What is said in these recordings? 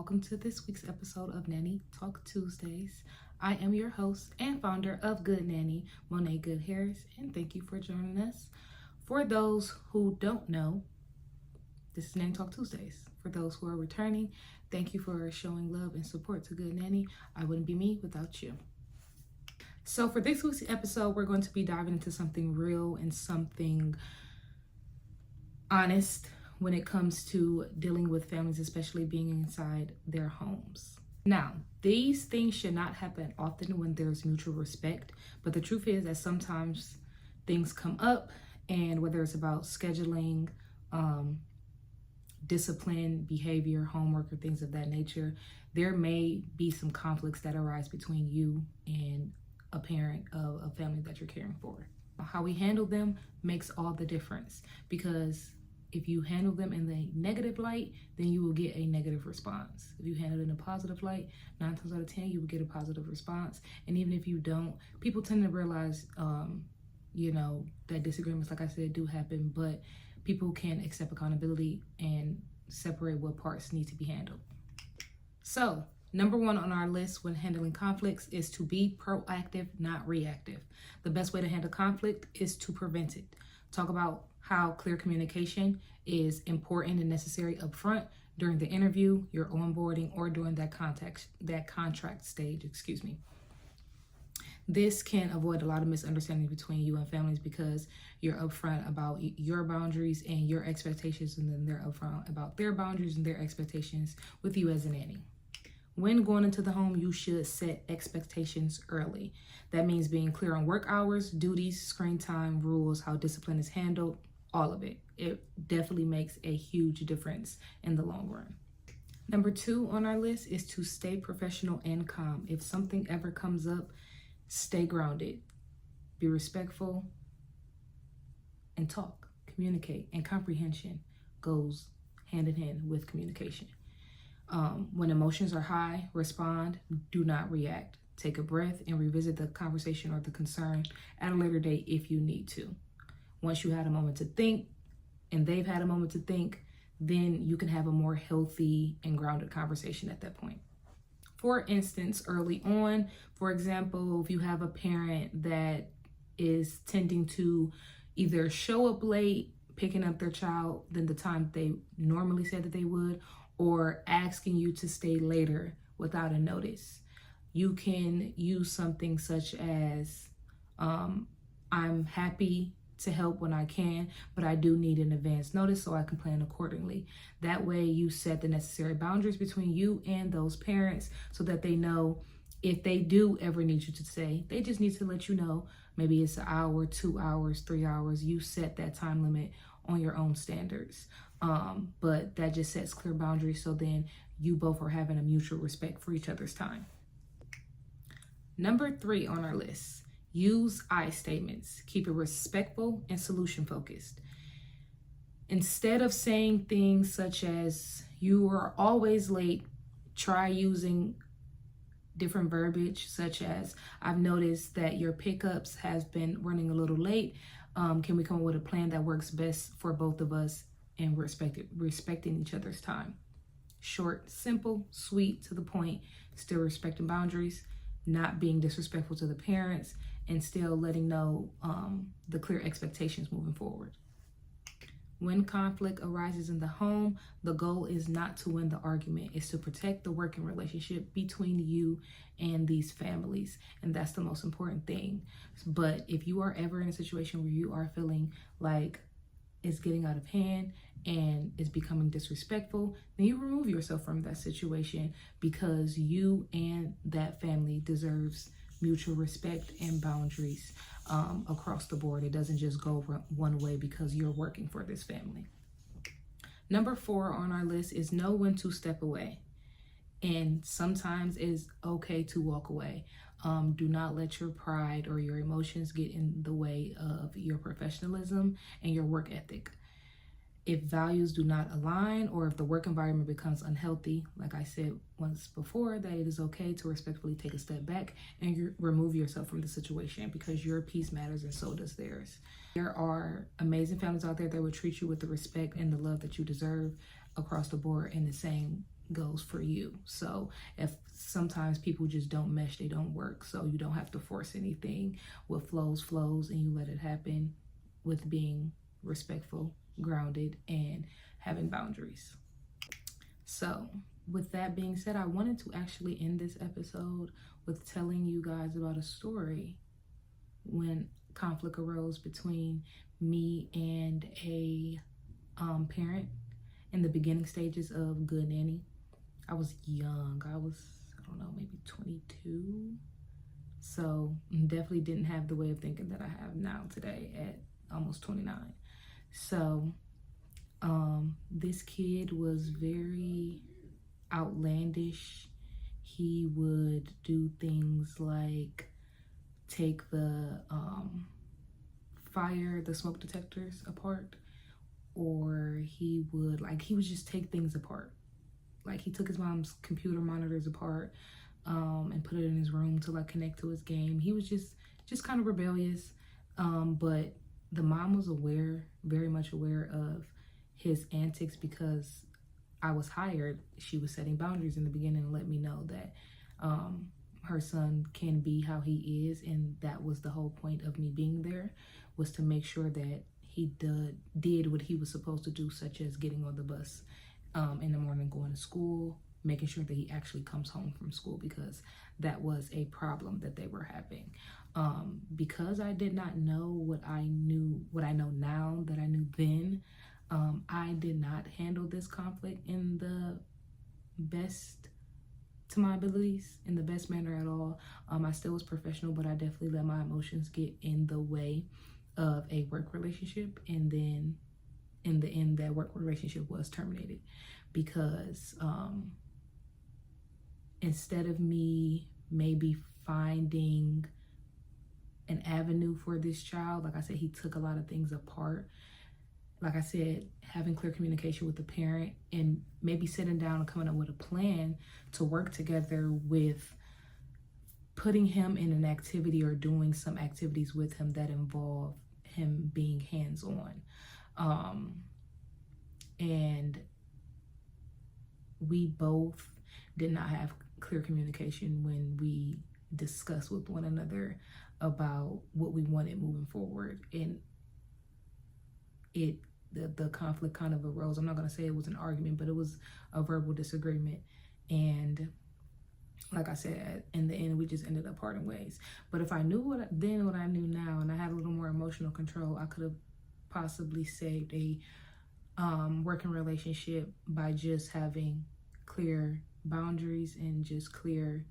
welcome to this week's episode of Nanny Talk Tuesdays. I am your host and founder of Good Nanny, Monet Good Harris, and thank you for joining us. For those who don't know, this is Nanny Talk Tuesdays. For those who are returning, thank you for showing love and support to Good Nanny. I wouldn't be me without you. So for this week's episode, we're going to be diving into something real and something honest when it comes to dealing with families, especially being inside their homes. Now, these things should not happen often when there's mutual respect, but the truth is that sometimes things come up, and whether it's about scheduling, discipline, behavior, homework, or things of that nature, there may be some conflicts that arise between you and a parent of a family that you're caring for. How we handle them makes all the difference, because if you handle them in the negative light, then you will get a negative response. If you handle it in a positive light, 9 times out of 10, you will get a positive response. And even if you don't, people tend to realize, that disagreements, like I said, do happen, but people can accept accountability and separate what parts need to be handled. So, number 1 on our list when handling conflicts is to be proactive, not reactive. The best way to handle conflict is to prevent it. Talk about how clear communication is important and necessary up front during the interview, your onboarding, or during that contract stage, This can avoid a lot of misunderstandings between you and families because you're upfront about your boundaries and your expectations, and then they're upfront about their boundaries and their expectations with you as a nanny. When going into the home, you should set expectations early. That means being clear on work hours, duties, screen time, rules, how discipline is handled, all of it. It definitely makes a huge difference in the long run. Number 2 on our list is to stay professional and calm. If something ever comes up, stay grounded, be respectful, and talk, communicate, and comprehension goes hand in hand with communication. When emotions are high, respond, do not react. Take a breath and revisit the conversation or the concern at a later date if you need to. Once you had a moment to think and they've had a moment to think, then you can have a more healthy and grounded conversation at that point. For instance, early on, for example, if you have a parent that is tending to either show up late, picking up their child than the time they normally said that they would, or asking you to stay later without a notice, you can use something such as, I'm happy to help when I can, but I do need an advance notice so I can plan accordingly. That way you set the necessary boundaries between you and those parents so that they know if they do ever need you to stay, they just need to let you know. Maybe it's an hour, 2 hours, 3 hours. You set that time limit on your own standards. But that just sets clear boundaries, so then you both are having a mutual respect for each other's time. Number 3 on our list, use I statements. Keep it respectful and solution focused. Instead of saying things such as, you are always late, try using different verbiage such as, I've noticed that your pickups have been running a little late. Can we come up with a plan that works best for both of us and respecting each other's time? Short, simple, sweet, to the point, still respecting boundaries, not being disrespectful to the parents, and still letting know the clear expectations moving forward. When conflict arises in the home, the goal is not to win the argument, it's to protect the working relationship between you and these families. And that's the most important thing. But if you are ever in a situation where you are feeling like it's getting out of hand and it's becoming disrespectful, then you remove yourself from that situation, because you and that family deserves mutual respect and boundaries across the board. It doesn't just go one way because you're working for this family. Number 4 on our list is know when to step away. And sometimes it's okay to walk away. Do not let your pride or your emotions get in the way of your professionalism and your work ethic. If values do not align, or if the work environment becomes unhealthy, like I said once before, that it is okay to respectfully take a step back and remove yourself from the situation, because your peace matters and so does theirs. There are amazing families out there that will treat you with the respect and the love that you deserve across the board in the same goes for you. So if sometimes people just don't mesh, they don't work. So you don't have to force anything. What flows, and you let it happen with being respectful, grounded, and having boundaries. So with that being said, I wanted to actually end this episode with telling you guys about a story when conflict arose between me and a parent in the beginning stages of Good Nanny. I was young. I don't know, maybe 22. So definitely didn't have the way of thinking that I have now today at almost 29. So this kid was very outlandish. He would do things like take the smoke detectors apart, or he would just take things apart. Like he took his mom's computer monitors apart and put it in his room to like connect to his game. He was just kind of rebellious, but the mom was very much aware of his antics because I was hired. She was setting boundaries in the beginning and let me know that her son can be how he is, and that was the whole point of me being there, was to make sure that he did what he was supposed to do, such as getting on the bus in the morning, going to school, making sure that he actually comes home from school, because that was a problem that they were having. Because I did not know what I know now that I knew then, I did not handle this conflict in the best to my abilities, in the best manner at all. I still was professional, but I definitely let my emotions get in the way of a work relationship, and then in the end that work relationship was terminated because instead of me maybe finding an avenue for this child, like I said, he took a lot of things apart. Like I said, having clear communication with the parent and maybe sitting down and coming up with a plan to work together with putting him in an activity or doing some activities with him that involve him being hands-on. And we both did not have clear communication when we discussed with one another about what we wanted moving forward. And the conflict kind of arose. I'm not going to say it was an argument, but it was a verbal disagreement. And like I said, in the end, we just ended up parting ways. But if I knew what I knew now, and I had a little more emotional control, I could have possibly saved a working relationship by just having clear boundaries and just clear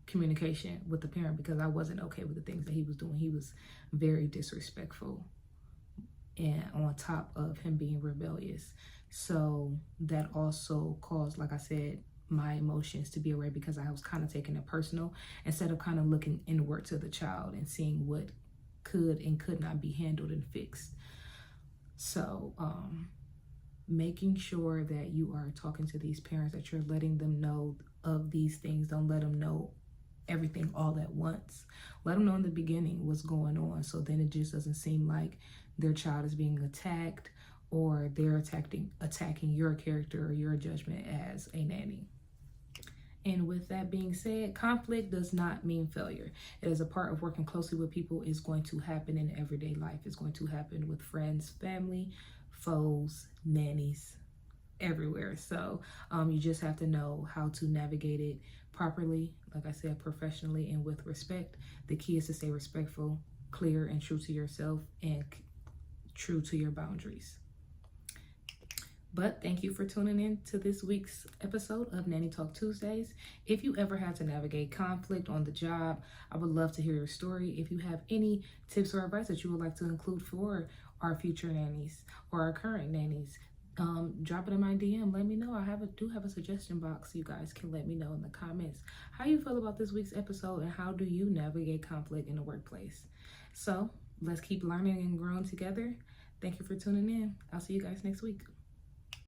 communication with the parent, because I wasn't okay with the things that he was doing. He was very disrespectful, and on top of him being rebellious. So that also caused, like I said, my emotions to be aware, because I was kind of taking it personal instead of kind of looking inward to the child and seeing what could and could not be handled and fixed. So making sure that you are talking to these parents, that you're letting them know of these things. Don't let them know everything all at once. Let them know in the beginning what's going on, so then it just doesn't seem like their child is being attacked or they're attacking your character or your judgment as a nanny. And with that being said, conflict does not mean failure. It is a part of working closely with people. It's going to happen in everyday life. It's going to happen with friends, family, foes, nannies, everywhere. So you just have to know how to navigate it properly, like I said, professionally and with respect. The key is to stay respectful, clear, and true to yourself, and true to your boundaries. But thank you for tuning in to this week's episode of Nanny Talk Tuesdays. If you ever had to navigate conflict on the job, I would love to hear your story. If you have any tips or advice that you would like to include for our future nannies or our current nannies, drop it in my DM. Let me know. I do have a suggestion box. You guys can let me know in the comments how you feel about this week's episode and how do you navigate conflict in the workplace. So let's keep learning and growing together. Thank you for tuning in. I'll see you guys next week.